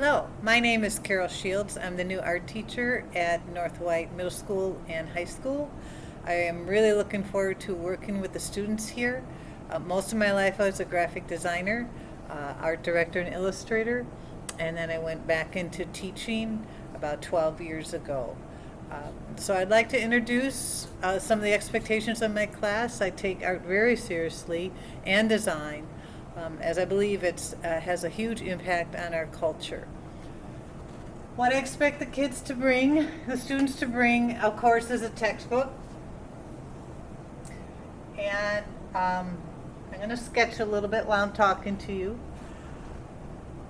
Hello, my name is Karyl Shields. I'm the new art teacher at North White Middle School and High School. I am really looking forward to working with the students here. Most of my life I was a graphic designer, art director and illustrator, and then I went back into teaching about 12 years ago. So I'd like to introduce some of the expectations of my class. I take art very seriously and design, as I believe it has a huge impact on our culture. What I expect the students to bring, of course, is a textbook. And I'm going to sketch a little bit while I'm talking to you.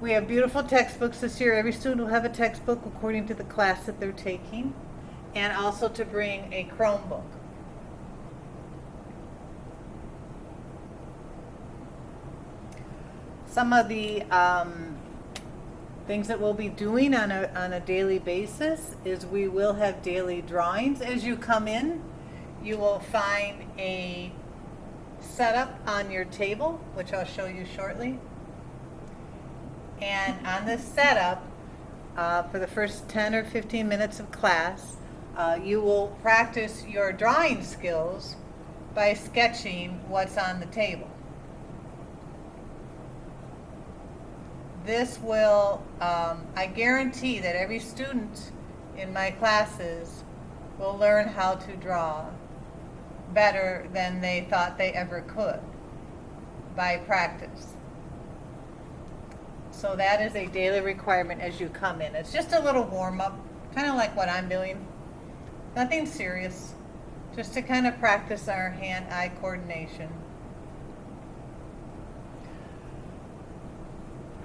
We have beautiful textbooks this year. Every student will have a textbook according to the class that they're taking, and also to bring a Chromebook. Some of the things that we'll be doing on a daily basis is we will have daily drawings. As you come in, you will find a setup on your table, which I'll show you shortly. And on this setup, for the first 10 or 15 minutes of class, you will practice your drawing skills by sketching what's on the table. This will, I guarantee that every student in my classes will learn how to draw better than they thought they ever could by practice. So that is a daily requirement as you come in. It's just a little warm-up, kind of like what I'm doing. Nothing serious, just to kind of practice our hand-eye coordination.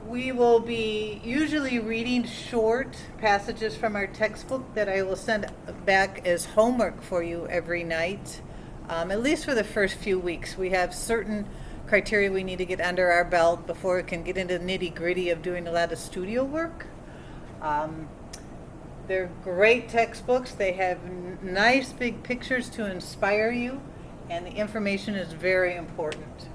We will be usually reading short passages from our textbook that I will send back as homework for you every night, at least for the first few weeks. We have certain criteria we need to get under our belt before we can get into the nitty-gritty of doing a lot of studio work. They're great textbooks. They have nice big pictures to inspire you, and the information is very important.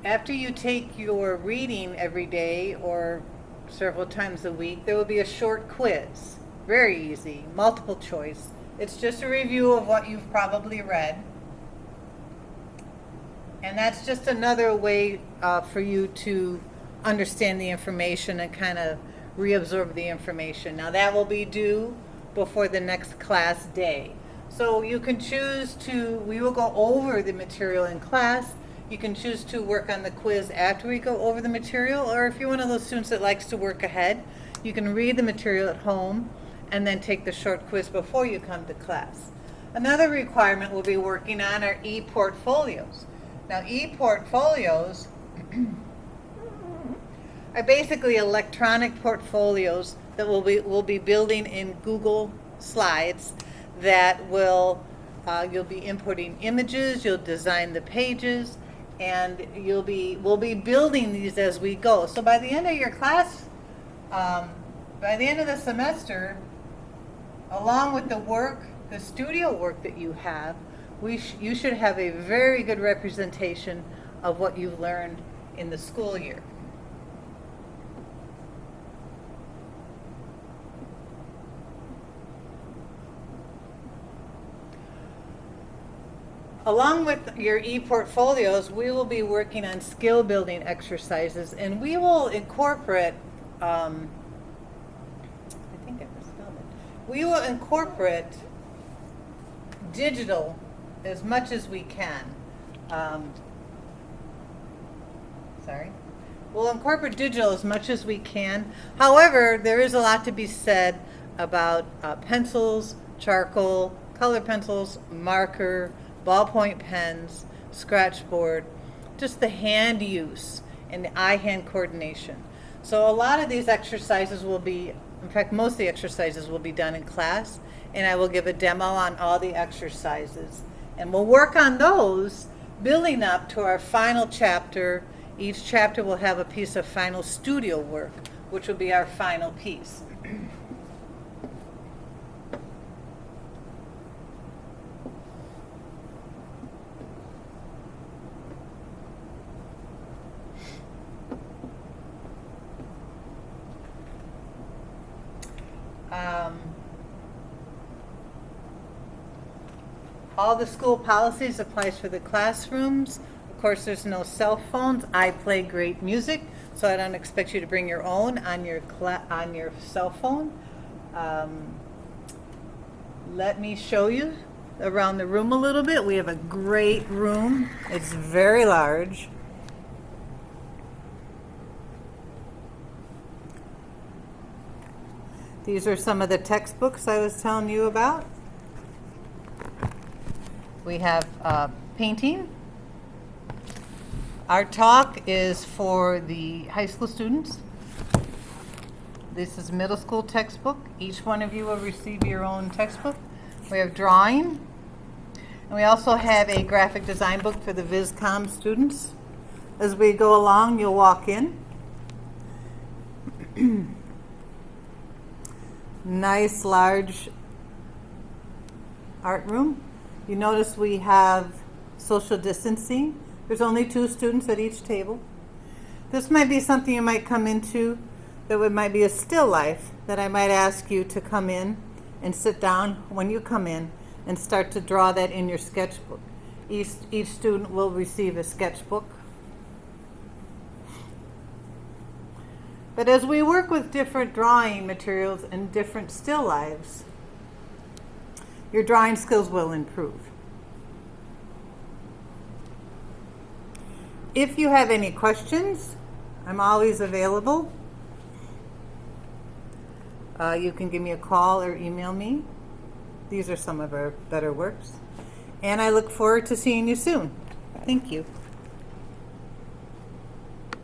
After you take your reading every day or several times a week, there will be a short quiz. Very easy, multiple choice. It's just a review of what you've probably read. And that's just another way for you to understand the information and kind of reabsorb the information. Now that will be due before the next class day. So you can choose we will go over the material in class. You can choose to work on the quiz after we go over the material, or if you're one of those students that likes to work ahead, you can read the material at home and then take the short quiz before you come to class. Another requirement we'll be working on are e-portfolios. Now, e-portfolios are basically electronic portfolios that we'll be building in Google Slides that will, you'll be inputting images, you'll design the pages, and we'll be building these as we go. So by the end of your class, by the end of the semester, along with the studio work that you have, you should have a very good representation of what you've learned in the school year. Along with your e-portfolios, we will be working on skill building exercises, and we will incorporate, I think I misspelled it. We will incorporate digital as much as we can. We'll incorporate digital as much as we can. However, there is a lot to be said about pencils, charcoal, color pencils, marker, ballpoint pens, scratchboard, just the hand use and the eye-hand coordination. So a lot of these exercises will be, in fact, most of the exercises will be done in class, and I will give a demo on all the exercises. And we'll work on those building up to our final chapter Each chapter will have a piece of final studio work, which will be our final piece. All the school policies applies for the classrooms. Of course, there's no cell phones. I play great music, so I don't expect you to bring your own on your cell phone. Let me show you around the room a little bit. We have a great room. It's very large. These are some of the textbooks I was telling you about. We have painting. Our talk is for the high school students. This is middle school textbook. Each one of you will receive your own textbook. We have drawing. And we also have a graphic design book for the VisCom students. As we go along, you'll walk in. Nice large art room. You notice we have social distancing. There's only 2 students at each table. This might be something you might come into that might be a still life that I might ask you to come in and sit down when you come in and start to draw that in your sketchbook. Each student will receive a sketchbook. But as we work with different drawing materials and different still lives, your drawing skills will improve. If you have any questions, I'm always available. You can give me a call or email me. These are some of our better works. And I look forward to seeing you soon. Thank you.